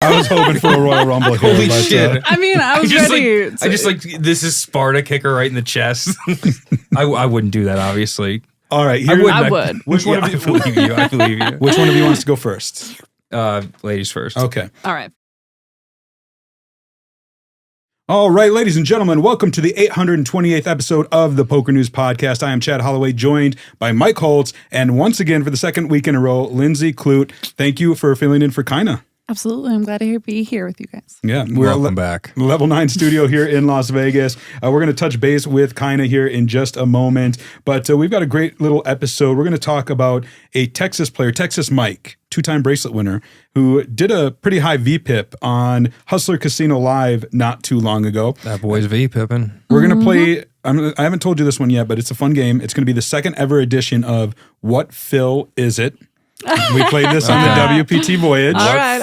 I was hoping for a Royal Rumble here. Holy but, shit. I mean, I was ready. I just like, this is Sparta kicker right in the chest. I wouldn't do that, obviously. All right. I would. Which one of you? I believe you. Which one of you wants to go first? Ladies first. Okay. All right. All right, ladies and gentlemen, welcome to the 828th episode of the PokerNews Podcast. I am Chad Holloway, joined by Mike Holtz, and once again, for the second week in a row, Lindsey Kludt. Thank you for filling in for Kyna. Absolutely. I'm glad to be here with you guys. Yeah, Welcome back. Level 9 studio here in Las Vegas. We're going to touch base with Kyna here in just a moment, but we've got a great little episode. We're going to talk about a Texas player, Texas Mike, two-time bracelet winner, who did a pretty high VPIP on Hustler Casino Live not too long ago. That boy's VPIPing. We're going to play, I haven't told you this one yet, but it's a fun game. It's going to be the second ever edition of What Fill Is It? We played this on the WPT Voyage. All right.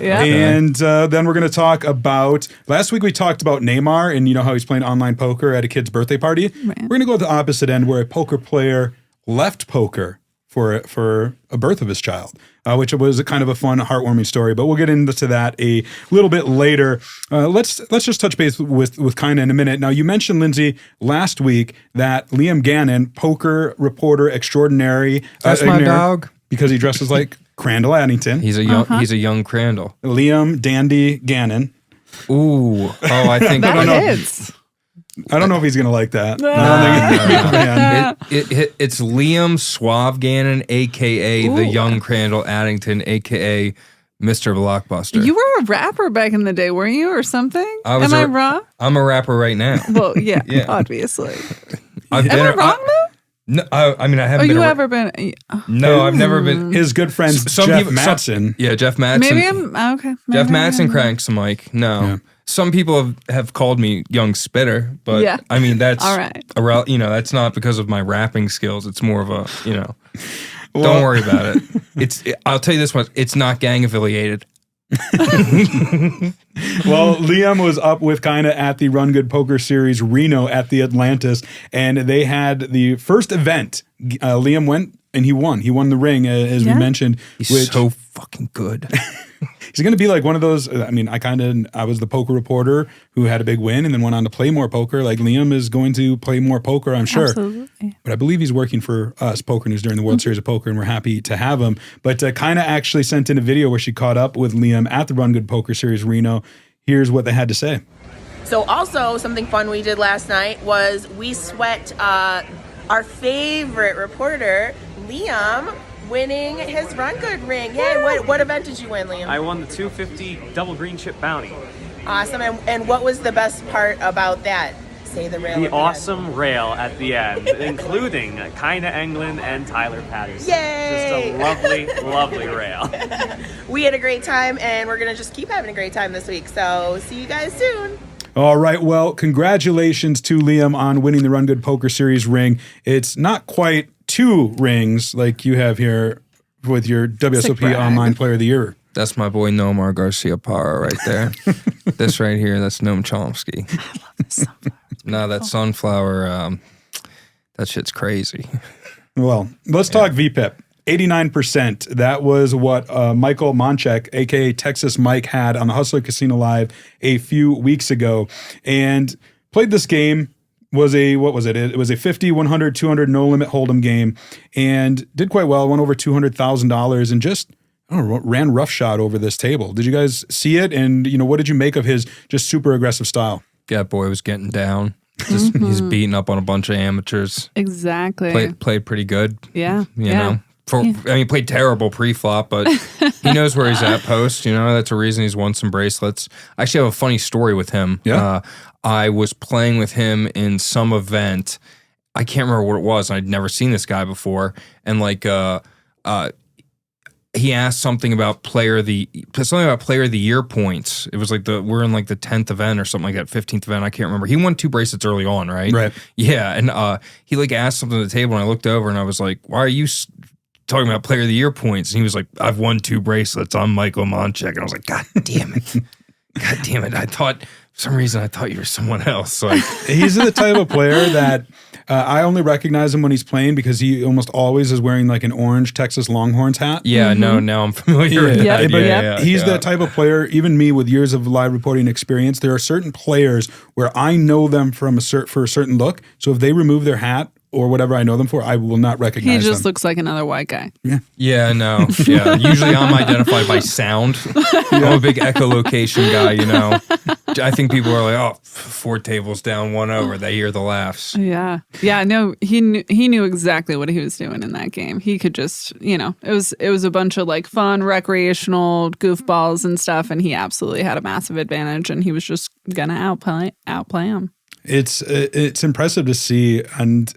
Yeah. And then we're going to talk about, last week we talked about Neymar and you know how he's playing online poker at a kid's birthday party. Right. We're going to go at the opposite end where a poker player left poker for a birth of his child, which was a kind of a fun, heartwarming story. But we'll get into that a little bit later. Let's just touch base with Kyna in a minute. Now, you mentioned, Lindsey, last week that Liam Gannon, poker reporter extraordinary. That's my dog. Because he dresses like Crandall Addington. He's a young Crandall. Liam Dandy Gannon. Ooh. Oh, I think I don't know if he's going to like that. It's Liam Suave Gannon, a.k.a. the young Crandall Addington, a.k.a. Mr. Blockbuster. You were a rapper back in the day, weren't you, or something? Am I wrong? I'm a rapper right now. Well, yeah. Obviously. Am I wrong, though? No, I mean, I haven't been. Ever been? No, I've never been. His good friend, Jeff Mattson. Jeff Mattson. Maybe I'm, okay. Jeff Mattson cranks the mic. No. Yeah. Some people have called me Young Spitter, but I mean, that's all right. That's not because of my rapping skills. It's more of a, don't worry about it. I'll tell you this much. It's not gang affiliated. Well, Liam was up with Kyna at the Run Good Poker Series Reno at the Atlantis, and they had the first event. Liam went and he won. He won the ring, as we mentioned. He's so fucking good. He's going to be like one of those. I mean, I was the poker reporter who had a big win and then went on to play more poker. Like Liam is going to play more poker, I'm sure. Absolutely. But I believe he's working for us, PokerNews, during the World Series of Poker, and we're happy to have him. But Kyna actually sent in a video where she caught up with Liam at the Run Good Poker Series Reno. Here's what they had to say. So also something fun we did last night was we sweat our favorite reporter, Liam, winning his Run Good ring. Yay, what event did you win, Liam? I won the 250 double green chip bounty. Awesome. And what was the best part about that? Say the rail. The awesome rail at the end, including Kyna England and Tyler Patterson. Yay! Just a lovely, lovely rail. We had a great time, and we're going to just keep having a great time this week. So see you guys soon. All right. Well, congratulations to Liam on winning the Run Good Poker Series ring. It's not quite 2 rings like you have here with your WSOP Online Player of the Year. That's my boy Nomar Garcia Parra right there. This right here, that's Noam Chomsky. I love this sunflower. No, that sunflower, that shit's crazy. Well, let's talk VPIP. 89%. That was what Michael Moncek, a.k.a. Texas Mike, had on the Hustler Casino Live a few weeks ago. And played this game. It was a 50, 100, 200 no-limit hold'em game. And did quite well. Won over $200,000 and just ran roughshod over this table. Did you guys see it? And, what did you make of his just super aggressive style? That boy was getting down. Just he's beating up on a bunch of amateurs. Exactly. Played pretty good. Yeah. You know. Played terrible pre-flop, but he knows where he's at post. That's a reason he's won some bracelets. I actually have a funny story with him. Yeah. I was playing with him in some event. I can't remember what it was. I'd never seen this guy before. And he asked something about player of the year points. It was like we're in like the 10th event or something like that, 15th event. I can't remember. He won 2 bracelets early on, right? Right. Yeah. And he asked something at the table and I looked over and I was like, why are you talking about player of the year points? And he was like, I've won 2 bracelets. I'm Michael Moncek. And I was like, God damn it. God damn it. For some reason I thought you were someone else. Like, he's the type of player that I only recognize him when he's playing because he almost always is wearing like an orange Texas Longhorns hat. Yeah, no, now I'm familiar with that. But he's that type of player. Even me with years of live reporting experience, there are certain players where I know them from for a certain look. So if they remove their hat or whatever I know them for, I will not recognize them. He just looks like another white guy. Yeah, no. Yeah. Usually I'm identified by sound. I'm a big echolocation guy, you know. I think people are like, oh, 4 tables down, 1 over. They hear the laughs. Yeah. Yeah, no, he knew exactly what he was doing in that game. He could just, you know, it was a bunch of like fun, recreational goofballs and stuff, and he absolutely had a massive advantage, and he was just going to outplay him. It's impressive to see, and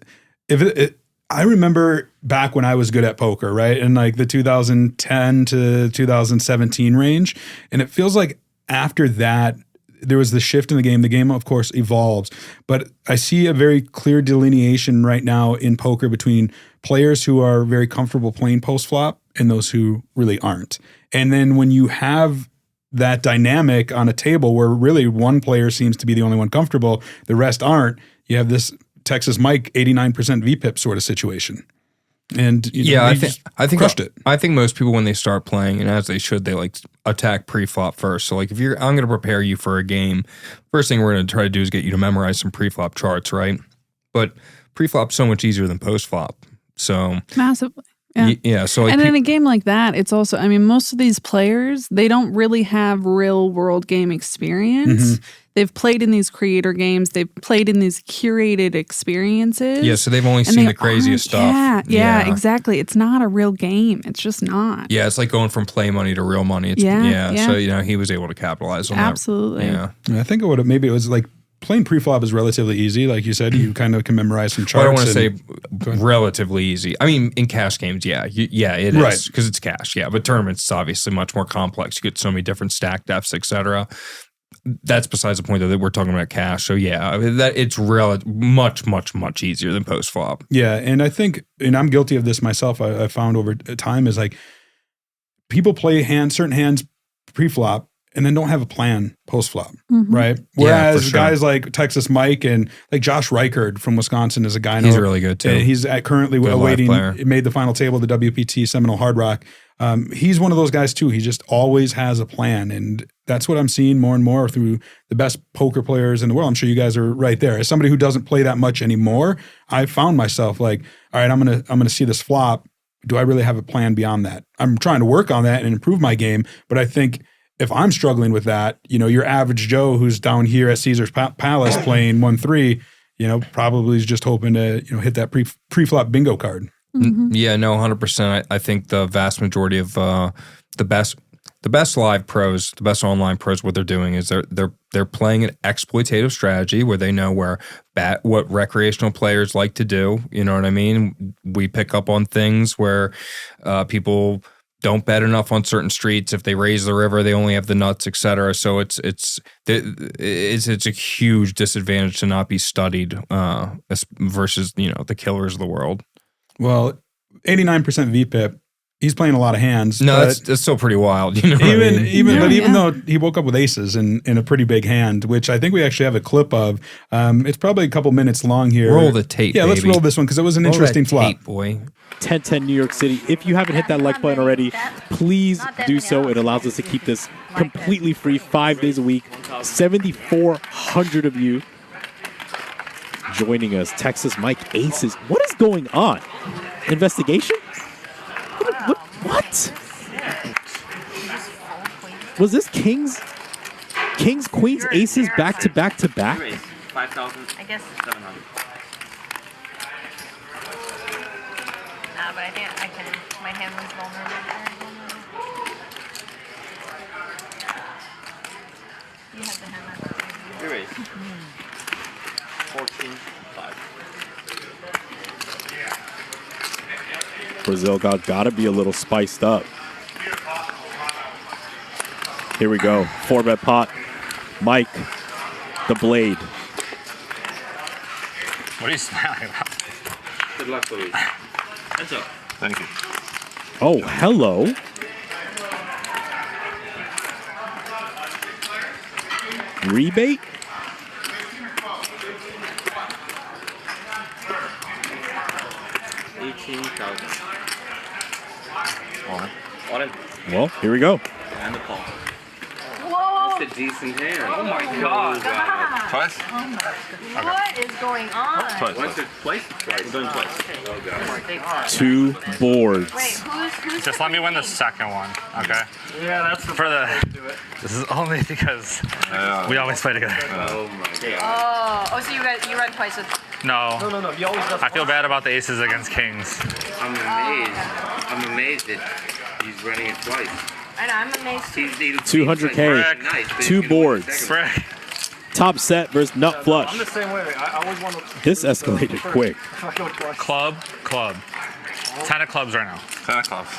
I remember back when I was good at poker, right? In like the 2010 to 2017 range. And it feels like after that, there was the shift in the game. The game, of course, evolves. But I see a very clear delineation right now in poker between players who are very comfortable playing post-flop and those who really aren't. And then when you have that dynamic on a table where really one player seems to be the only one comfortable, the rest aren't, you have this Texas Mike 89% VPIP sort of situation. And I think crushed it. I think most people when they start playing, and as they should, they like attack pre-flop first. So like if I'm going to prepare you for a game, first thing we're going to try to do is get you to memorize some pre-flop charts, right? But pre-flop's so much easier than post-flop. So massively. Yeah. So like and in a game like that, it's also, I mean, most of these players, they don't really have real world game experience. Mm-hmm. They've played in these creator games. They've played in these curated experiences. Yeah, so they've only seen the craziest stuff. Yeah, exactly. It's not a real game. It's just not. Yeah, it's like going from play money to real money. It's, So, you know, he was able to capitalize on Absolutely. that. Yeah. I think maybe it was like playing pre-flop is relatively easy. Like you said, you kind of can memorize some charts. Well, I don't want to say relatively easy. I mean, in cash games, it is because it's cash. Yeah, but tournaments, it's obviously much more complex. You get so many different stack depths, etc. That's besides the point, though, that we're talking about cash. So, that it's much easier than post-flop. Yeah, and I think, and I'm guilty of this myself, I found over time, is like people play certain hands pre-flop and then don't have a plan post-flop, right? Whereas guys like Texas Mike and like Josh Reichard from Wisconsin is a guy. He's really good, too. He's currently awaiting, made the final table of the WPT Seminole Hard Rock. He's one of those guys, too. He just always has a plan, and that's what I'm seeing more and more through the best poker players in the world. I'm sure you guys are right there. As somebody who doesn't play that much anymore, I found myself like, all right, I'm gonna see this flop. Do I really have a plan beyond that? I'm trying to work on that and improve my game, but I think if I'm struggling with that, you know, your average Joe who's down here at Caesar's Palace playing 1-3, you know, probably is just hoping to, you know, hit that pre-flop bingo card. Mm-hmm. Yeah, no, 100%. I think the vast majority of the best live pros, the best online pros, what they're doing is they're playing an exploitative strategy where they know what recreational players like to do. You know what I mean? We pick up on things where people don't bet enough on certain streets. If they raise the river, they only have the nuts, etc. So it's a huge disadvantage to not be studied versus, you know, the killers of the world. Well, 89% VPIP. He's playing a lot of hands. No, that's still pretty wild. You know, even though he woke up with aces in a pretty big hand, which I think we actually have a clip of. It's probably a couple minutes long here. Roll the tape. Yeah, let's roll this one because it was an interesting flop. Tape, boy. 10-10 New York City. If you haven't hit that like button already, please do so. It allows us to keep this completely free 5 days a week. 7,400 of you joining us. Texas Mike aces. What is going on? Investigation? What? Was this Kings, Queens, Aces back to back to back? 5,000. I guess 700. But I think I can. My hand was vulnerable. You have the hand. You raise. 14, 5. Brazil gotta be a little spiced up. Here we go. 4-bet pot. Mike, the blade. What are you smiling about? Good luck, Louise. That's up. Thank you. Oh, hello. Rebate? 14,000. All in. Well, here we go. And the call. Whoa! That's a decent hand. Oh my God. Twice? What is going on? Once or twice? We're doing twice. Oh, God. 2 boards. Wait, who's Just let me win the second one, okay? Yeah, that's the For the. This is only because we always play together. Oh, my God. Oh, so you run twice with. No. No. You always I feel bad about the aces against kings. I'm amazed. I'm amazed that he's running it twice. I know, I'm amazed. He's 200K, nice, but he's 2 gonna go boards. second. Frick. Top set versus nut I'm the flush. same way. I always want to. This escalated quick. I go twice. Club. 10 of clubs right now. 10 of clubs.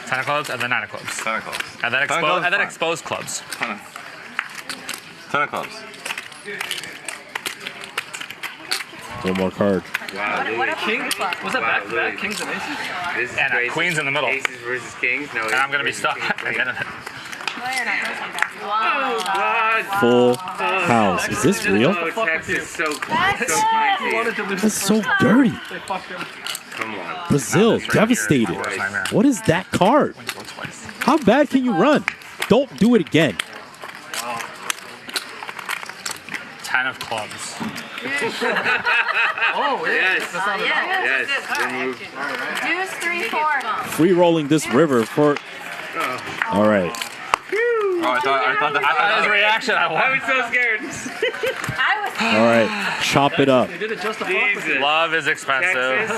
10 of clubs and then 9 of clubs. 10 of clubs. And then 10 of clubs, fine. exposed clubs. 10 of clubs. One more card. Wow, What Louis. King? Was that Wow, back to back? Louis. Kings and aces? This is And crazy. queens in the middle. Aces versus kings. No, And I'm going to be aces stuck versus at the end of it. No, you're not. Oh, God. Full house. Is this real? Oh, Texas so That's kind it. to Wanted to lose. That's so dirty. They fucked him. Come on. Brazil, devastated. What is that card? How bad can you run? Don't do it again. 10 of clubs. Oh, Yes. Yes. Yes. Good move. Deuce 3-4. Free rolling this river for. All right. Oh, I thought That was a reaction. I I won. was so scared. I was. All right. Chop it up. They did it just to fuck with Jesus. you. Love is expensive.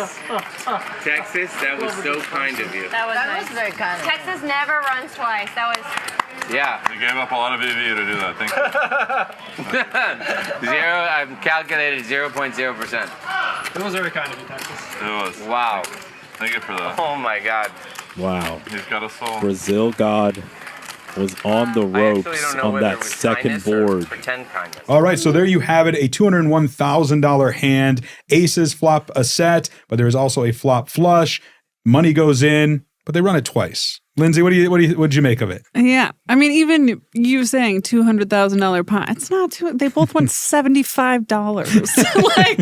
Texas, that was so kind of you. That was very kind. Texas never runs twice. That was. Yeah. You gave up a lot of EV to do that. Thank you. I've calculated 0.0%. It was very kind of you, Texas. It was. Wow. Thank you for that. Oh my God. Wow. He's got a soul. Brazil God was on the I actually ropes don't know on whether it that was second kindness or board. pretend kindness. All right, so there you have it, a $201,000 hand. Aces flop a set, but there is also a flop flush. Money goes in, but they run it twice. Lindsay, what did you make of it? Yeah. I mean, even you saying $200,000 pot, it's not too, they both won $75. Like,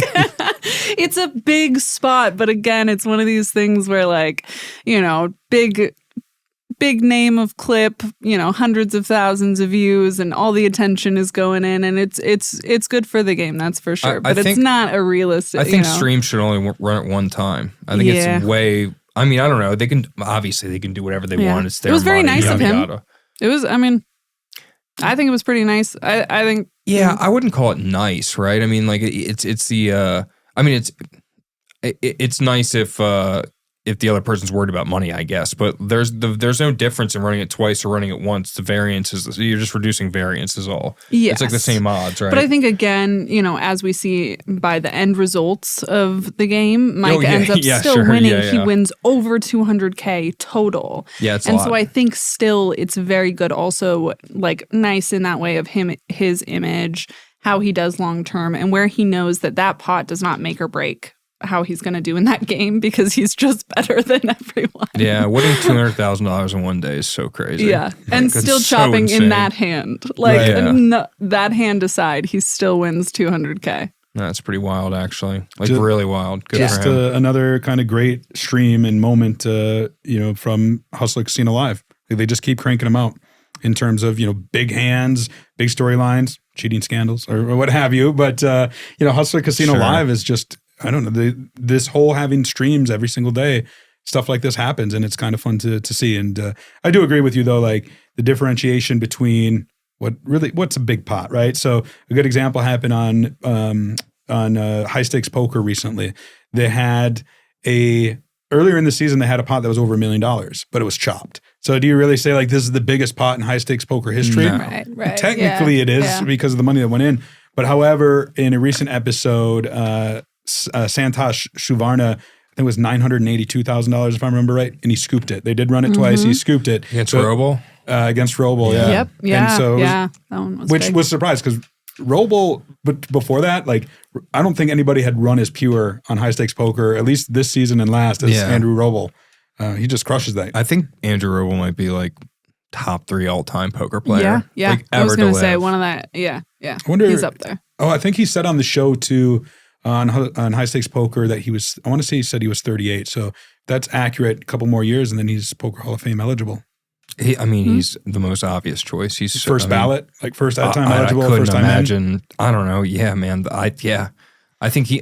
it's a big spot. But again, it's one of these things where, like, you know, big name of clip, you know, hundreds of thousands of views and all the attention is going in, and it's good for the game, that's for sure. But it's not a realistic, I think streams should only run it one time. I think it's way, I mean, I don't know. They can, obviously they can do whatever they want. It's their It was very money, nice of him. yada. It was, I mean, I think it was pretty nice. I think. Yeah, I wouldn't call it nice, right? I mean, like it's the, I mean, it's nice if the other person's worried about money, I guess. But there's no difference in running it twice or running it once. The variance is, you're just reducing variance is all. Yes. It's like the same odds, right? But I think, again, you know, as we see by the end results of the game, Mike ends up still winning. Yeah. He wins over 200K total. Yeah, it's a and lot. so I think still it's very good. Also, like, nice in that way of his image, how he does long term, and where he knows that pot does not make or break how he's going to do in that game, because he's just better than everyone. Yeah, winning $200,000 in one day is so crazy. Yeah, and Like, still it's so chopping in insane. that hand. Like, Right. Yeah. no, that hand aside, he still wins 200K. That's pretty wild, actually. Like, Just- really wild. Good Just for him. another kind of great stream and moment, you know, from Hustler Casino Live. They just keep cranking them out in terms of, you know, big hands, big storylines, cheating scandals, or what have you. But, you know, Hustler Casino Sure. Live is just, I don't know, this whole having streams every single day, stuff like this happens, and it's kind of fun to see. And I do agree with you, though, like the differentiation between what's a big pot, right? So a good example happened on high stakes poker recently. They had earlier in the season, they had a pot that was over $1 million, but it was chopped. So do you really say, like, this is the biggest pot in high stakes poker history? No. Right. Technically it is, because of the money that went in. But however, in a recent episode, Santosh Shuvarna, I think it was $982,000 if I remember right, and he scooped it. They did run it twice. He scooped it Against Robl? Against Robl, yeah. Yep. Yeah. And so that one was which big. was surprised because Robl, but before that, like, I don't think anybody had run as pure on high stakes poker, at least this season and last, as Andrew Robl. He just crushes that. I think Andrew Robl might be like top 3 all-time poker player. Yeah. Like, I was ever going to to say live. one of that. Yeah. I wonder, He's up there. Oh, I think he said on the show too, on high stakes poker that I want to say he said he was 38. So that's accurate. A couple more years and then he's Poker Hall of Fame eligible. He's the most obvious choice. He's first ballot, like first time eligible, I couldn't first time imagine. in. I don't know. Yeah, man. I think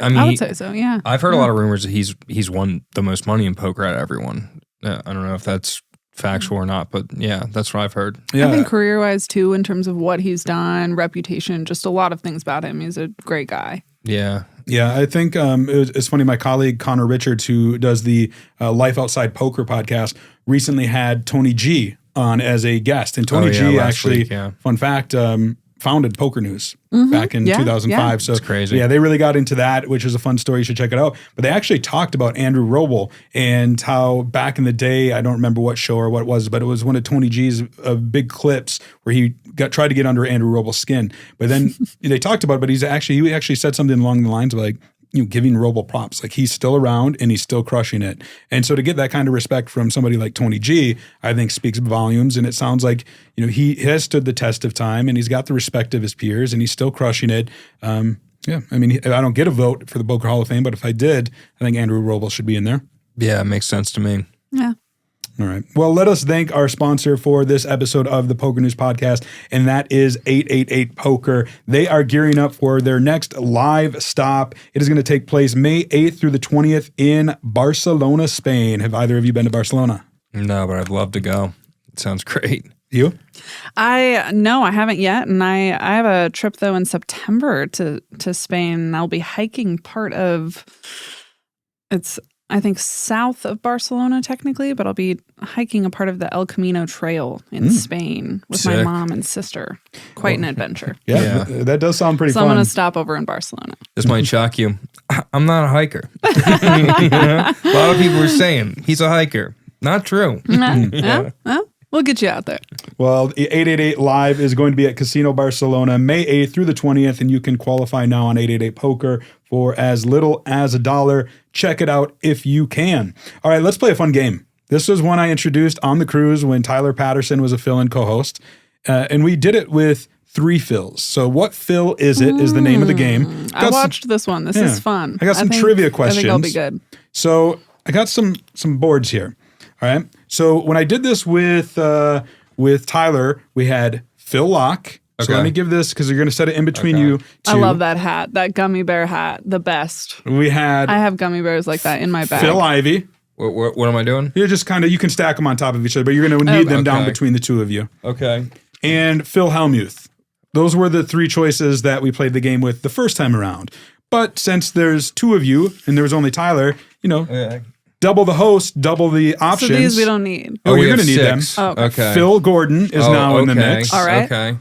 I would say so. Yeah. I've heard a lot of rumors that he's won the most money in poker out of everyone. I don't know if that's factual or not, but yeah, that's what I've heard. Yeah. I think career-wise too, in terms of what he's done, reputation, just a lot of things about him. He's a great guy. Yeah. Yeah, I think it's funny. My colleague Connor Richards, who does the Life Outside Poker podcast, recently had Tony G on as a guest. And Tony G actually, fun fact, founded PokerNews back in 2005. Yeah. So it's crazy. Yeah, they really got into that, which is a fun story. You should check it out. But they actually talked about Andrew Robl and how back in the day, I don't remember what show or what it was, but it was one of Tony G's big clips where he tried to get under Andrew Robl's skin. But then they talked about it, but he actually said something along the lines of like, giving Robl props. Like he's still around and he's still crushing it. And so to get that kind of respect from somebody like Tony G, I think speaks volumes. And it sounds like, he has stood the test of time and he's got the respect of his peers and he's still crushing it. Yeah. I mean, I don't get a vote for the Poker Hall of Fame, but if I did, I think Andrew Robl should be in there. Yeah, it makes sense to me. Yeah. All right. Well, let us thank our sponsor for this episode of the PokerNews Podcast, and that is 888 Poker. They are gearing up for their next live stop. It is going to take place May 8th through the 20th in Barcelona, Spain. Have either of you been to Barcelona? No, but I'd love to go. It sounds great. You? No, I haven't yet, and I have a trip though in September to Spain. I'll be hiking part of I think south of Barcelona technically, but I'll be hiking a part of the El Camino Trail in Spain with my mom and sister. Quite an adventure. Yeah, that does sound pretty fun. So I'm going to stop over in Barcelona. This might shock you. I'm not a hiker. A lot of people are saying he's a hiker. Not true. We'll get you out there. Well, 888 Live is going to be at Casino Barcelona May 8th through the 20th, and you can qualify now on 888 Poker for as little as $1. Check it out if you can. All right, let's play a fun game. This was one I introduced on the cruise when Tyler Patterson was a fill-in co-host, and we did it with 3 fills. So what fill is it is the name of the game. I watched this one. This is fun. I got some trivia questions. I think it'll be good. So I got some boards here. All right. So when I did this with Tyler, we had Phil Lock. So let me give this because you're going to set it in between you two. I love that hat. That gummy bear hat. The best. We had. I have gummy bears like that in my bag. Phil Ivey. What am I doing? You're just you can stack them on top of each other, but you're going to need them down between the two of you. Okay. And Phil Hellmuth. Those were the 3 choices that we played the game with the first time around. But since there's 2 of you and there was only Tyler, double the host, double the options. So these we don't need. Oh, you're going to need 6. them. Oh, okay. Phil Gordon is now in the mix. All right. Okay.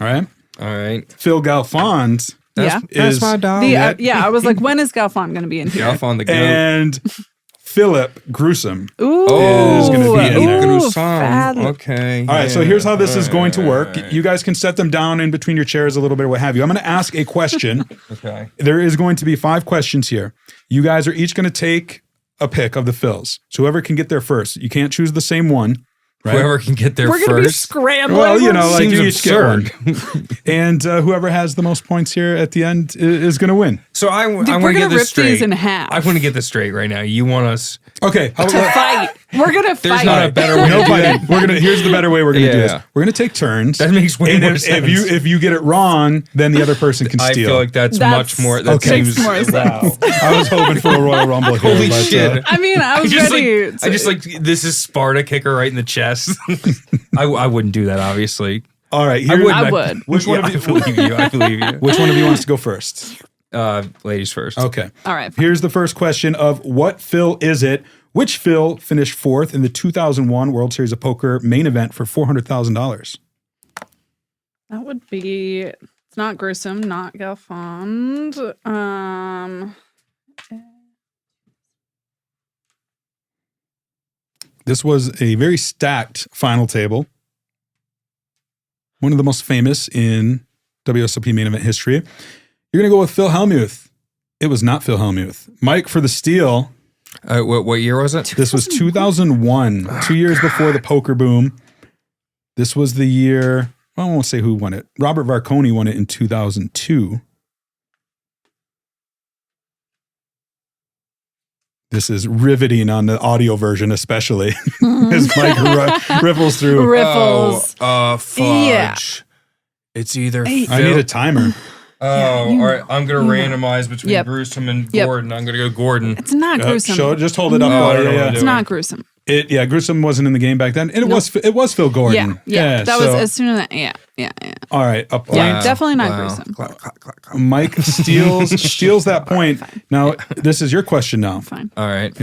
All right. All right. Phil Galfond. That's my dog. I was like, when is Galfond going to be in here? Galfond the goat. And Philip Gruesome Ooh, is going to be in there. Gruesome. Okay. All right, so here's how this is going to work. You guys can set them down in between your chairs a little bit, what have you. I'm going to ask a question. Okay. There is going to be 5 questions here. You guys are each going to take a pick of the fills. So whoever can get there first. You can't choose the same one. Right? Whoever can get there We're first. We're going to be scrambling. Well, like seems you each get absurd. one. And whoever has the most points here at the end is going to win. So I want we're to gonna get this rip straight. these in half. I want to get this straight right now. You want us Okay. to fight. We're going to fight. There's not a better way. No fighting. Here's the better way we're going to do this. Yeah. We're going to take turns. That makes way more sense. If you get it wrong, then the other person can I steal. feel like that's much more. That makes seems more sense. Wow. I was hoping for a Royal Rumble here. Holy but, shit. I mean, I was ready. I just like this is Sparta kicker right in the chest. I wouldn't do that, obviously. All right. I would. Which one of you? I believe you. I believe you. Which one of you wants to go first? Ladies first. Okay. All right. Here's the first question of what Phil is it? Which Phil finished 4th in the 2001 World Series of Poker main event for $400,000? That would be. It's not Gruesome, not Galfond. This was a very stacked final table. One of the most famous in WSOP main event history. You're going to go with Phil Hellmuth. It was not Phil Hellmuth. Mike for the steal. What year was it? This was 2001, 2 years before the poker boom. This was the year, I won't say who won it. Robert Varconi won it in 2002. This is riveting on the audio version, especially as Mike riffles through. Riffles. Fudge. Yeah. It's either. I need a timer. All right. I'm gonna randomize between gruesome and Gordon. I'm gonna go Gordon. It's not gruesome. Just hold it up. It's not gruesome. Gruesome wasn't in the game back then. And it was Phil Gordon. Yeah. That was as soon as that. Yeah. All right, a point. Yeah, definitely not gruesome. Mike steals that point. Now, this is your question now. Fine. All right.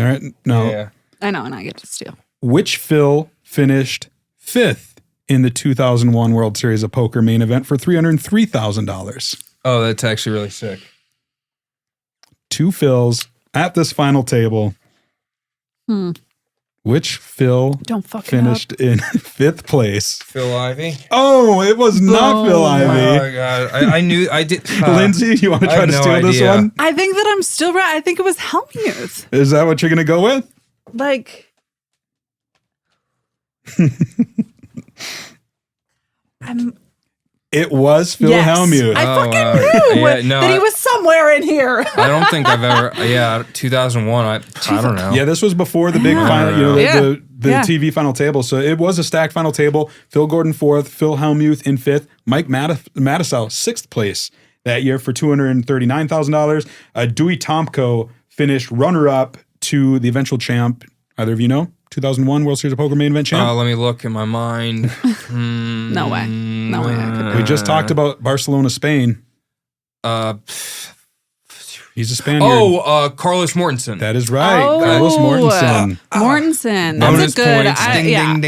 Now, I know, and I get to steal. which Phil finished 5th in the 2001 World Series of Poker main event for $303,000? Oh, that's actually really sick. 2 Phils at this final table. Which Phil finished in 5th place? Phil Ivey. Oh, it was not Phil Ivey. Oh my God. I knew I did. Lindsey, you want to try to steal this one? I think that I'm still right. I think it was Hellmuth. Is that what you're going to go with? Like, It was Phil Hellmuth. I fucking knew that he was somewhere in here. I don't think I've ever. 2001. I don't know. Yeah, this was before the big final, the TV final table. So it was a stacked final table. Phil Gordon 4th, Phil Hellmuth in 5th, Mike Matusow 6th place that year for $239,000. Dewey Tomko finished runner-up to the eventual champ. Either of you know? 2001 World Series of Poker main event champ? Let me look in my mind. No way. I could. We just talked about Barcelona, Spain. He's a Spaniard. Carlos Mortensen. That is right. Carlos Mortensen. Mortensen. Bonus That's a good. points.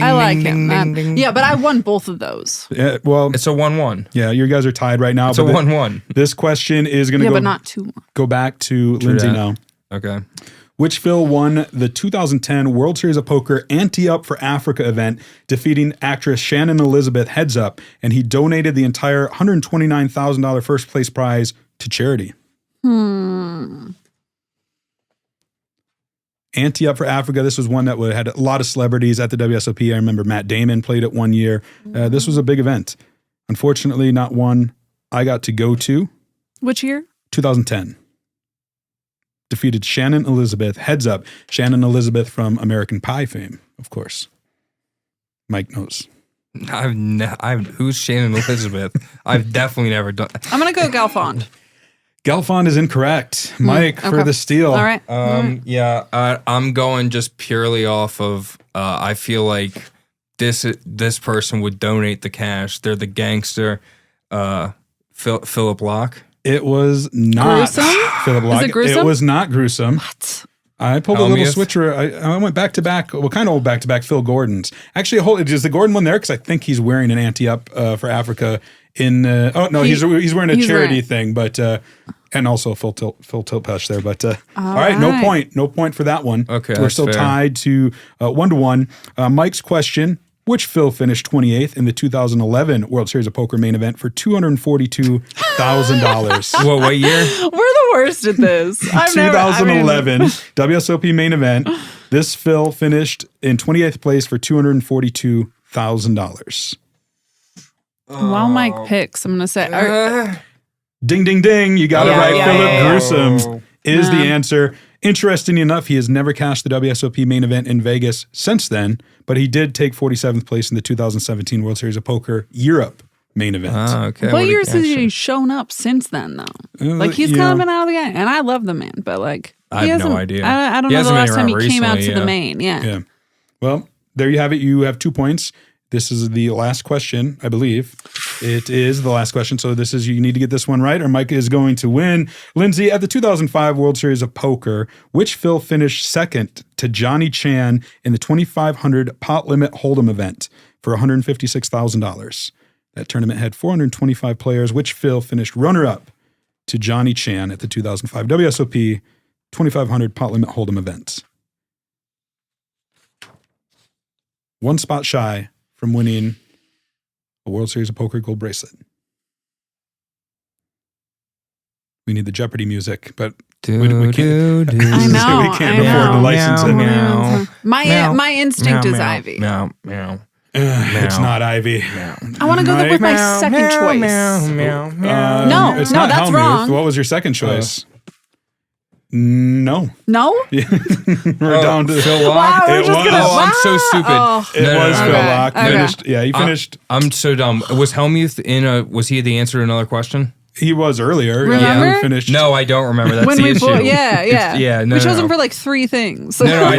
I like him. Yeah, but I won both of those. Yeah, well, it's a 1-1. Yeah, you guys are tied right now. It's a 1-1. This question is going to but not 2-1. Go back to Lindsey now. Okay. Which Phil won the 2010 World Series of Poker Ante Up for Africa event, defeating actress Shannon Elizabeth heads up, and he donated the entire $129,000 first place prize to charity. Ante Up for Africa. This was one that had a lot of celebrities at the WSOP. I remember Matt Damon played it one year. This was a big event. Unfortunately, not one I got to go to. Which year? 2010. Defeated Shannon Elizabeth. Heads up. Shannon Elizabeth from American Pie fame, of course. Mike knows. Who's Shannon Elizabeth? I've definitely never done. I'm going to go Galfond. Galfond is incorrect. Mike for the steal. All right. Yeah, I'm going just purely off of. I feel like this person would donate the cash. They're the gangster. Philip Locke. It was not Philip Locke. Is it gruesome? It was not gruesome. What? I pulled a little switcher. I went back to back. Well, kind of old back to back Phil Gordon's. Actually, is the Gordon one there? Because I think he's wearing an ante up for Africa. He's wearing a charity thing, but and also Phil Tilpesh there. But all right, no point for that one. Okay, we're still tied to 1-1. Mike's question. Which Phil finished 28th in the 2011 World Series of Poker main event for $242,000? What year? We're the worst at this. 2011 WSOP main event. This Phil finished in 28th place for $242,000. While Mike picks, I'm going to say... Ding, ding, ding. You got it right. Philip Gruesome is the answer. Interesting enough, he has never cashed the WSOP main event in Vegas since then, but he did take 47th place in the 2017 World Series of Poker Europe main event. Okay. What years has he shown up since then, though? He's kind of been out of the game, and I love the man, but I have no idea. I don't know the last time he came out to the main. Yeah. Well, there you have it. You have 2 points. This is the last question, I believe. It is the last question. So you need to get this one right or Mike is going to win. Lindsey, at the 2005 World Series of Poker, which Phil finished second to Johnny Chan in the 2,500 pot limit hold'em event for $156,000? That tournament had 425 players. Which Phil finished runner-up to Johnny Chan at the 2005 WSOP 2,500 pot limit hold'em event? 1 spot shy from winning a World Series of Poker gold bracelet. We need the Jeopardy music, but we can't. I know. We can't afford to license it. My instinct is Ivy. It's not Ivy. I want to go with my second choice. No, that's Hellmuth. wrong. What was your second choice? No. No? We're down to Phil Lock. Wow, we're It just was. gonna, Oh, I'm so stupid. Oh. It was Phil Okay. Lock. Okay. Finished. Yeah, he finished. I'm so dumb. Was Helmuth was he the answer to another question? He was earlier. Remember? He finished. No, I don't remember. That's When the we issue. yeah. No, we chose no. him for like 3 things. No,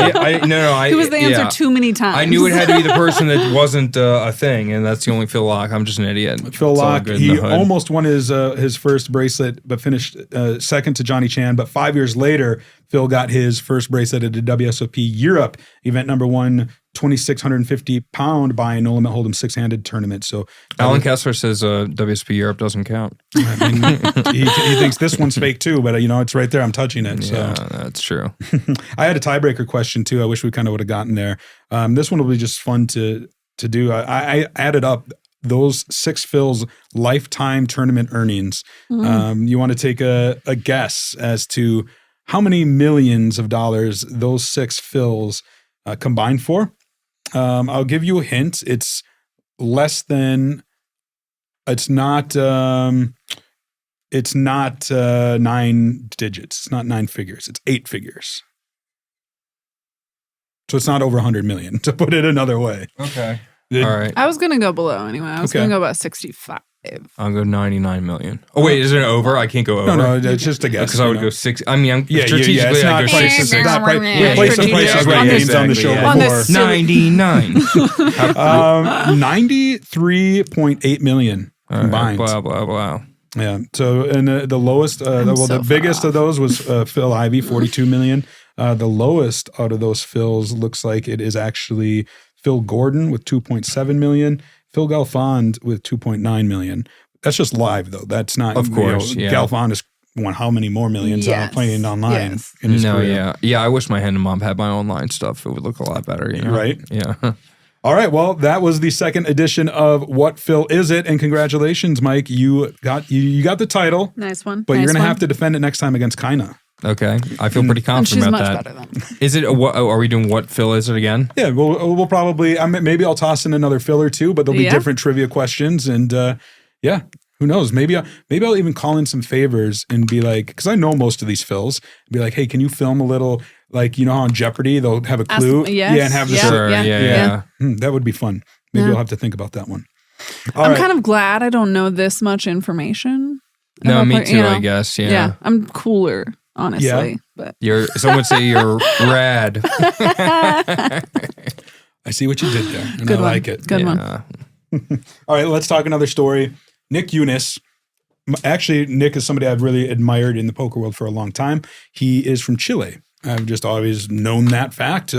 He was the answer too many times. I knew it had to be the person that wasn't a thing, and that's the only Phil Lock. I'm just an idiot. Phil It's all Lock, good in he the hood. almost won his first bracelet, but finished second to Johnny Chan. But 5 years later, Phil got his first bracelet at the WSOP Europe event number 1, 2,650 pound by No Limit Hold'em 6-handed tournament. So Alan Kessler says WSP Europe doesn't count. I mean, he thinks this one's fake too, but it's right there. I'm touching it. So. Yeah, that's true. I had a tiebreaker question too. I wish we kind of would have gotten there. This one will be just fun to do. I added up those 6 Phil's lifetime tournament earnings. You want to take a guess as to how many millions of dollars those 6 Phil's combined for? I'll give you a hint. It's less than. It's not 9 digits. It's not 9 figures. It's 8 figures. So it's not over 100 million, to put it another way. Okay. All right. I was going to go below anyway. I was Okay. going to go about 65. I'll go 99 million. Oh, wait, is it over? I can't go over. No, it's just a guess. Because I would go 6. I mean, Yeah, strategically, it's I not go price. 6 to It's 6. not price. Yeah, We played some prices right games on the show yeah. this before. 99. 93.8 million combined. Blah, blah, blah. Yeah. So, and the lowest, the biggest of those was Phil Ivey, 42 million. The lowest out of those Phils looks like it is actually Phil Gordon with 2.7 million, Phil Galfond with 2.9 million. That's just live though. That's not, Of course, yeah. Galfond has won how many more millions playing online in his No, career. yeah. I wish my hand and mom had my online stuff. It would look a lot better, Right? Yeah. All right. Well, that was the second edition of What Phil Is It? And congratulations, Mike. You got the title. Nice one. But you're going to have to defend it next time against Kyna. Okay. I feel pretty confident about that. She's much better than. Is it, are we doing What Phil Is It again? Yeah, we'll probably, maybe I'll toss in another Phil or two, but there'll be different trivia questions. And who knows? Maybe I'll even call in some favors and be like, because I know most of these Phils, be like, hey, can you film a little, like, how on Jeopardy, they'll have a clue. And have the Sure, yeah. That would be fun. Maybe I'll have to think about that one. I'm kind of glad I don't know this much information. No, me too, I guess. Yeah. Yeah, I'm cooler, honestly. But Some would say you're rad. I see what you did there, and Good I one. like it. Good one. All right, let's talk another story. Nick Yunis. Actually, Nick is somebody I've really admired in the poker world for a long time. He is from Chile. I've just always known that fact,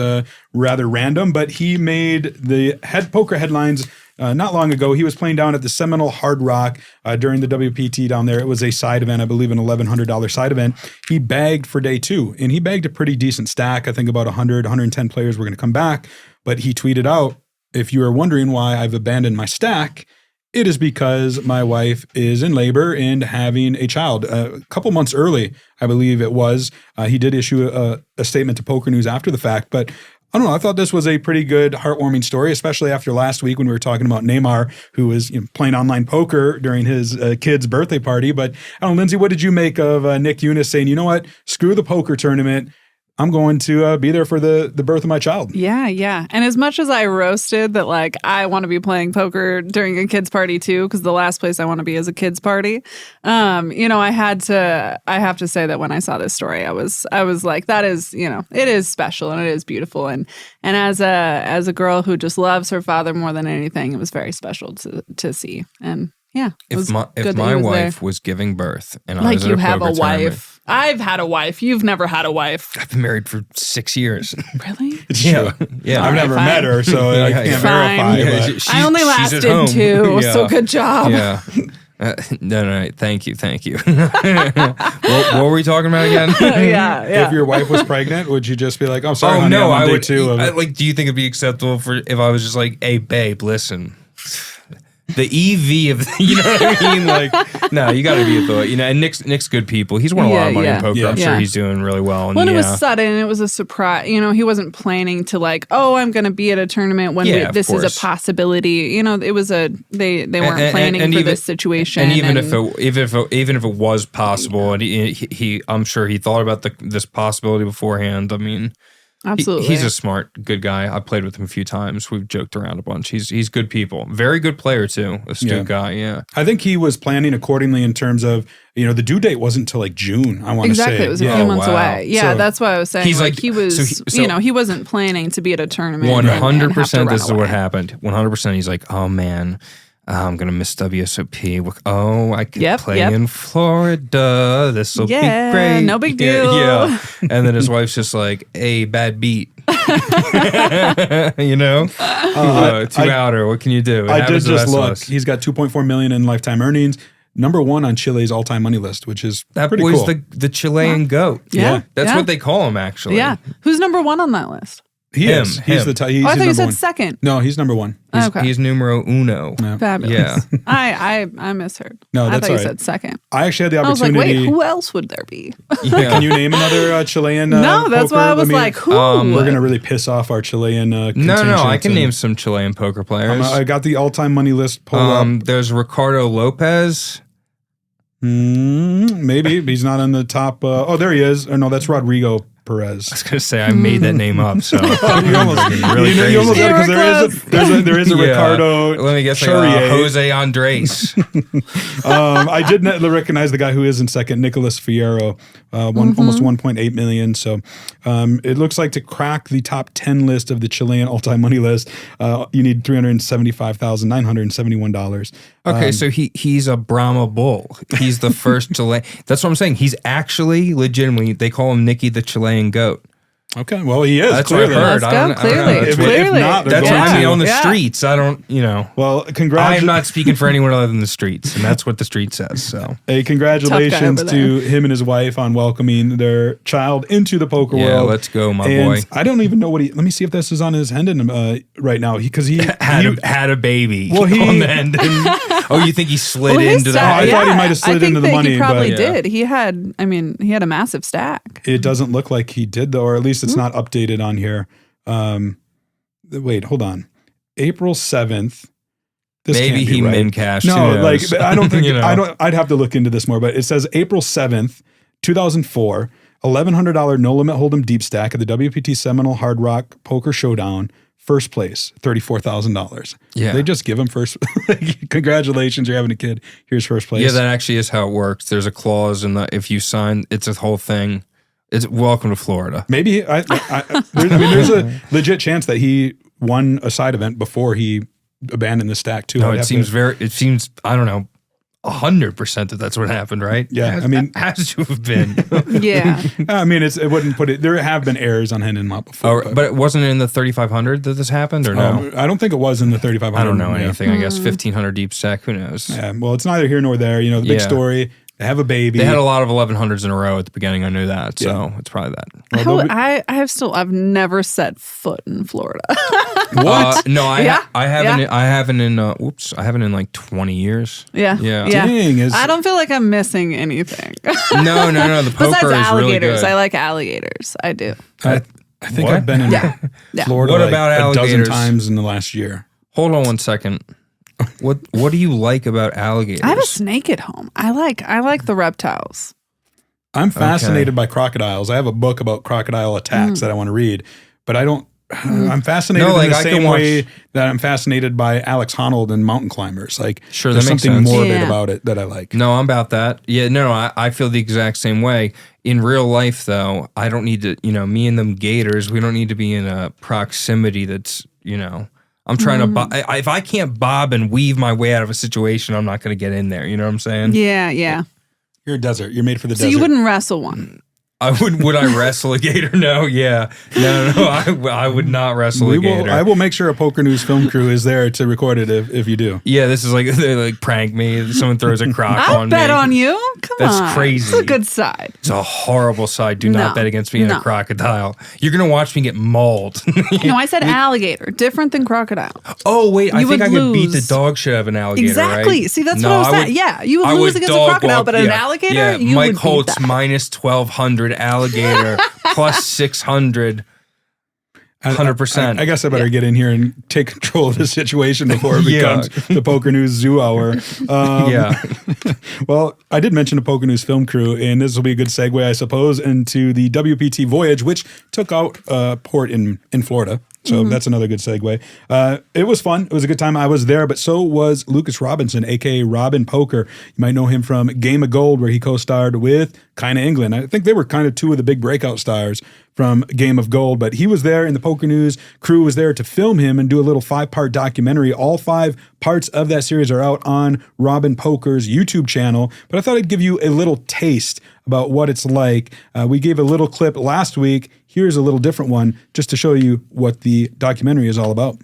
rather random, but he made the poker headlines not long ago. He was playing down at the Seminole Hard Rock during the WPT down there. It was a side event, I believe an $1,100 side event. He bagged for day 2, and he bagged a pretty decent stack. I think about 100, 110 players were going to come back, but he tweeted out, if you are wondering why I've abandoned my stack, it is because my wife is in labor and having a child. A couple months early, I believe it was. He did issue a statement to Poker News after the fact, but I don't know. I thought this was a pretty good, heartwarming story, especially after last week when we were talking about Neymar, who was playing online poker during his kid's birthday party. But I don't know, Lindsey, what did you make of Nick Yunis saying, you know what, screw the poker tournament. I'm going to be there for the birth of my child. Yeah. And as much as I roasted that, like, I want to be playing poker during a kid's party too, because the last place I want to be is a kid's party. I have to say that when I saw this story, I was like, that is, it is special and it is beautiful. And as a girl who just loves her father more than anything, it was very special to see. And yeah, if my wife was giving birth and I was at you a have a poker tournament, wife. I've had a wife. You've never had a wife. I've been married for 6 years. Really? It's true. Yeah. I've never met her, so I can't verify. Yeah, But I only lasted 2, so good job. Yeah. No, thank you. What were we talking about again? Yeah. If your wife was pregnant, would you just be like, "Oh, sorry, honey, no, I'm on I day would. 2 of it." Do you think it'd be acceptable if I was just like, "Hey, babe, listen, the EV of, you know what I mean? Like, no, you got to be at the, you know, and Nick's good people. He's won a lot of money in poker. I'm sure he's doing really well. And it was sudden. It was a surprise. You know, he wasn't planning to like, oh, I'm going to be at a tournament when this is a possibility. You know, it was they weren't planning for this situation. And even if it was possible, and he I'm sure he thought about this possibility beforehand. I mean, absolutely, he's a smart, good guy. I played with him a few times. We've joked around a bunch. He's good people. Very good player too. Astute guy. Yeah. I think he was planning accordingly in terms of, you know, the due date wasn't until like June. I want to say exactly. It was a few months away. Yeah, so, that's why I was saying. He's like he was. You know, he wasn't planning to be at a tournament. 100%. This is what happened. 100%. He's like, oh man, I'm going to miss WSOP. Oh, I can play in Florida. This will be great. No big deal. Yeah. And then his wife's just like, hey, bad beat. You know? Two outer. What can you do? I did just look. He's got $2.4 million in lifetime earnings. Number 1 on Chile's all-time money list, which is pretty cool. That boy's the Chilean goat. Yeah. That's what they call him, actually. Yeah. Who's number 1 on that list? He's the he's I thought you said one. second. No, he's number 1. He's numero uno. Yeah. Fabulous. Yeah. I misheard. No, that's I thought you right. said second. I actually had the opportunity. I was like, wait, who else would there be? Can you name another Chilean? No, that's poker? why I was like, who? We're gonna really piss off our Chilean. No, I can name some Chilean poker players. I got the all-time money list pulled up. There's Ricardo Lopez. Maybe he's not on the top. Oh, there he is. Or no, that's Rodrigo Perez. I was gonna say I made that name up, so you almost got it because there is a Ricardo. Let me guess, Jose Andres. I did recognize the guy who is in second, Nicholas Fierro, almost 1.8 million. So it looks like to crack the top 10 list of the Chilean all-time money list, you need $375,971. Okay, so he's a Brahma bull. He's the first Chilean. That's what I'm saying. He's actually legitimately. They call him Nicky the Chilean goat. Okay, well he is. That's clearly. what I heard. Let's go. Clearly. If not, that's what I mean on the streets. I don't, you know. Well, I am not speaking for anyone other than the streets, and that's what the street says. So, hey, congratulations to him and his wife on welcoming their child into the poker world. Yeah, let's go, my boy. I don't even know what he. Let me see if this is on his Hendon right now. Because he had a baby. Well, on the Hendon. Oh, you think he slid into that? I thought he might have slid into the money. He probably did. He had a massive stack. It doesn't look like he did though, or at least it's not updated on here. Wait, hold on. April 7th. Maybe he min cashed. No, like I don't think I'd have to look into this more, but it says April 7th, 2004, $1,100 no limit hold'em deep stack at the WPT Seminole Hard Rock Poker Showdown. First place, $34,000. Yeah. They just give him first. Congratulations, you're having a kid. Here's first place. Yeah, that actually is how it works. There's a clause in the if you sign, it's a whole thing. It's welcome to Florida. Maybe there's a legit chance that he won a side event before he abandoned the stack too. No, it seems I don't know, 100% that's what happened, right? Yeah, has to have been. Yeah. I mean, it wouldn't put it. There have been errors on Hendon Lot before, but it wasn't in the 3,500 that this happened, or no? I don't think it was in the 3,500. I don't know anything. I guess 1,500 deep stack. Who knows? Yeah. Well, it's neither here nor there. You know, the big story. They have a baby. They had a lot of 1100s in a row at the beginning. I knew that, so it's probably that. I've never set foot in Florida. What? No, I haven't in like 20 years. Yeah. Dang, I don't feel like I'm missing anything. No. The poker besides is alligators, really good. I like alligators. I do. I think I've been in Florida What about a alligators? dozen times in the last year. Hold on one second. What do you like about alligators? I have a snake at home. I like the reptiles. I'm fascinated by crocodiles. I have a book about crocodile attacks that I want to read, but I don't. I'm fascinated in the same way that I'm fascinated by Alex Honnold and mountain climbers. Like, sure, there's that makes something sense. morbid about it that I like. No, I'm about that. Yeah, no, I feel the exact same way. In real life, though, I don't need to. Me and them gators, we don't need to be in a proximity that's I'm trying to if I can't bob and weave my way out of a situation, I'm not going to get in there. You know what I'm saying? Yeah. You're a desert. You're made for the desert. So you wouldn't wrestle one? Would I wrestle a gator? No, yeah. No, I would not wrestle a gator. I will make sure a Poker News film crew is there to record it if you do. Yeah, this is like, they like prank me. Someone throws a crock on me. I bet on you. Come on. That's crazy. It's a good side. It's a horrible side. Do not bet against me in a crocodile. You're going to watch me get mauled. No, I said alligator. Different than crocodile. Oh, wait. I think I could beat the dog shit out of an alligator, exactly. right? See, that's what I was saying. Yeah, you would lose against a crocodile, but an alligator, you Mike would Holtz beat that. minus 1,200 alligator plus 600. 100%. I guess I better get in here and take control of the situation before it becomes the Poker News Zoo Hour. Well, I did mention the Poker News film crew, and this will be a good segue, I suppose, into the WPT Voyage, which took out port in Florida. So that's another good segue. It was fun. It was a good time. I was there, but so was Lukas Robinson, a.k.a. Robin Poker. You might know him from Game of Gold, where he co-starred with Kyna England. I think they were kind of two of the big breakout stars from Game of Gold, but he was there, and the Poker News crew was there to film him and do a little 5-part documentary. All 5 parts of that series are out on Robin Poker's YouTube channel, but I thought I'd give you a little taste about what it's like. We gave a little clip last week. Here's a little different one just to show you what the documentary is all about.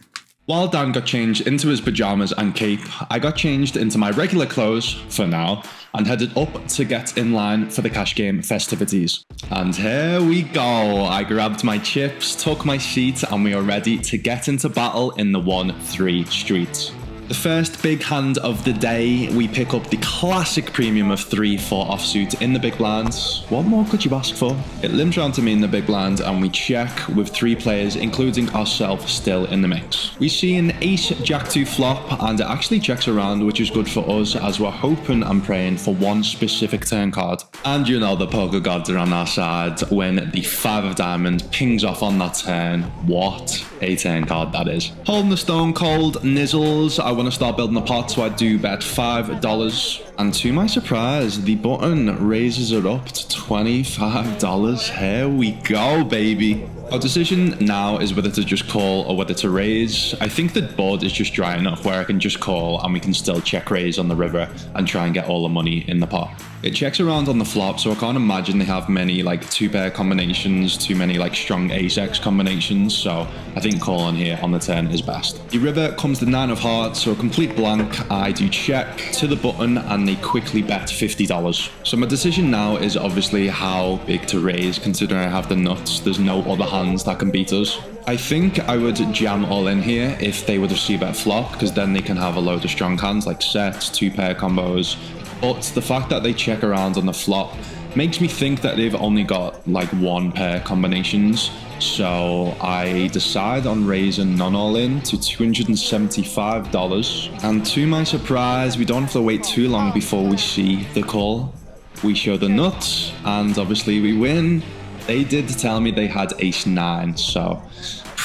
While Dan got changed into his pajamas and cape, I got changed into my regular clothes, for now, and headed up to get in line for the cash game festivities. And here we go. I grabbed my chips, took my seat, and we are ready to get into battle in the 1-3 streets. The first big hand of the day, we pick up the classic premium of 3-4 offsuit in the big blinds. What more could you ask for? It limps round to me in the big blind, and we check with 3 players, including ourselves, still in the mix. We see an ace jack 2 flop, and it actually checks around, which is good for us, as we're hoping and praying for one specific turn card. And you know the poker gods are on our side when the 5 of diamond pings off on that turn. What a turn card that is. Holding the stone cold nizzles, I want to start building a pot, so I do bet $5, and to my surprise, the button raises it up to $25. Here we go, baby. Our decision now is whether to just call or whether to raise. I think the board is just dry enough where I can just call and we can still check raise on the river and try and get all the money in the pot. It checks around on the flop, so I can't imagine they have many like 2-pair combinations, too many like strong ace-x combinations, so I think calling here on the turn is best. The river comes the 9 of hearts, so a complete blank. I do check to the button and they quickly bet $50. So my decision now is obviously how big to raise, considering I have the nuts. There's no other hands that can beat us. I think I would jam all in here if they were to c-bet flop, because then they can have a load of strong hands like sets, 2-pair combos. But the fact that they check around on the flop makes me think that they've only got like 1-pair combinations. So I decide on raising none all in to $275. And to my surprise, we don't have to wait too long before we see the call. We show the nuts and obviously we win. They did tell me they had ace-9, so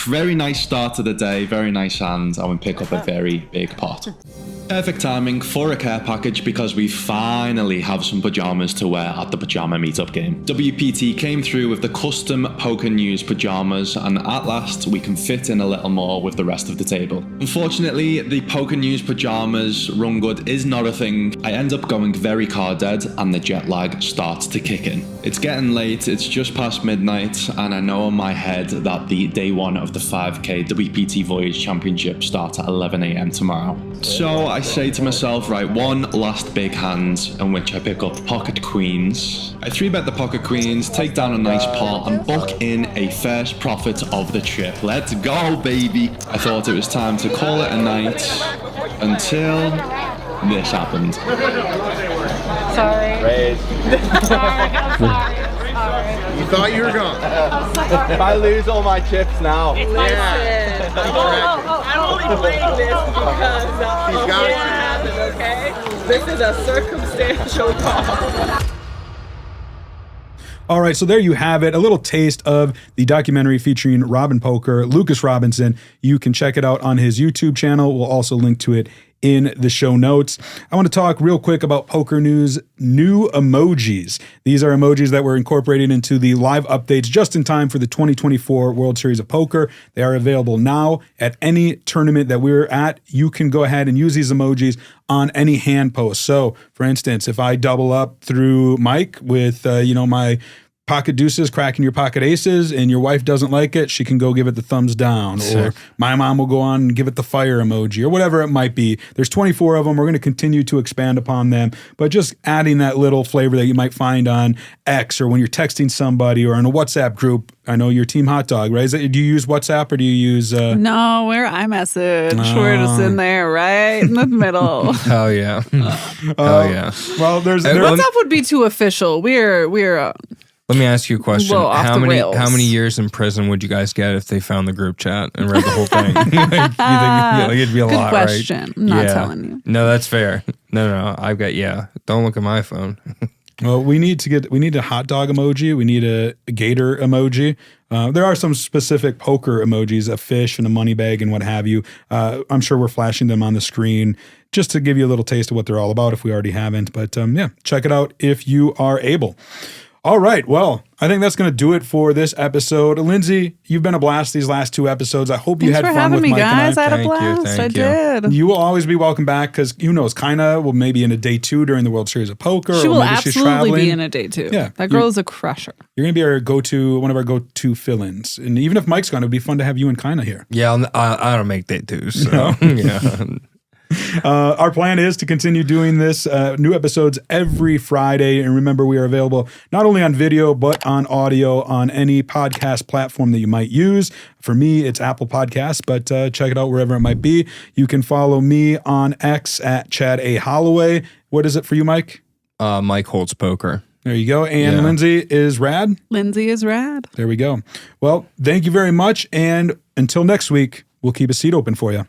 very nice start to the day, very nice hand, and we pick up a very big pot. Perfect timing for a care package because we finally have some pajamas to wear at the pajama meetup game. WPT came through with the custom PokerNews pajamas, and at last we can fit in a little more with the rest of the table. Unfortunately, the PokerNews pajamas run good is not a thing. I end up going very card dead and the jet lag starts to kick in. It's getting late, it's just past midnight, and I know in my head that the day 1 of the 5k WPT Voyage Championship starts at 11 AM tomorrow. So I say to myself, right, one last big hand in which I pick up pocket queens. I 3-bet the pocket queens, take down a nice pot, and book in a first profit of the trip. Let's go, baby. I thought it was time to call it a night until this happened. Sorry. Raise. You thought you were gone. If I lose all my chips now. It's my sin. I'm only playing this because happened, okay? This is a circumstantial call. All right, so there you have it, a little taste of the documentary featuring Robin Poker, Lukas Robinson. You can check it out on his YouTube channel. We'll also link to it in the show notes. I want to talk real quick about Poker News' new emojis. These are emojis that were incorporated into the live updates just in time for the 2024 World Series of Poker. They are available now at any tournament that we're at. You can go ahead and use these emojis on any hand post. So, for instance, if I double up through Mike with, my pocket deuces cracking your pocket aces and your wife doesn't like it, she can go give it the thumbs down. Or my mom will go on and give it the fire emoji or whatever it might be. There's 24 of them. We're going to continue to expand upon them, but just adding that little flavor that you might find on X or when you're texting somebody or in a WhatsApp group. I know you're Team Hot Dog, right? Do you use WhatsApp or do you use... No, we're iMessage. We're just in there, right in the middle. Hell yeah. Hell yeah. Well, WhatsApp would be too official. We're Let me ask you a question. Well, how many years in prison would you guys get if they found the group chat and read the whole thing? You think it'd be a lot, right? Good question. I'm not telling you. No, that's fair. No, I've got Don't look at my phone. Well, we need a hot dog emoji. We need a gator emoji. There are some specific poker emojis, a fish and a money bag and what have you. I'm sure we're flashing them on the screen just to give you a little taste of what they're all about if we already haven't. But check it out if you are able. All right. Well, I think that's going to do it for this episode. Lindsey, you've been a blast these last 2 episodes. I hope you had fun with Mike guys. and I. I had a blast. I did. You will always be welcome back because who knows, Kyna will maybe in a day 2 during the World Series of Poker. She or will maybe absolutely she's traveling. be in a day 2. Yeah, that girl is a crusher. You're going to be one of our go-to fill-ins. And even if Mike's gone, it would be fun to have you and Kyna here. Yeah, I don't make day 2s. So yeah. Our plan is to continue doing this, new episodes every Friday. And remember, we are available not only on video, but on audio on any podcast platform that you might use. For me, it's Apple Podcasts, but check it out wherever it might be. You can follow me on X at Chad A. Holloway. What is it for you, Mike? Mike Holtz Poker. There you go. And Lindsey is rad. Lindsey is rad. There we go. Well, thank you very much. And until next week, we'll keep a seat open for you.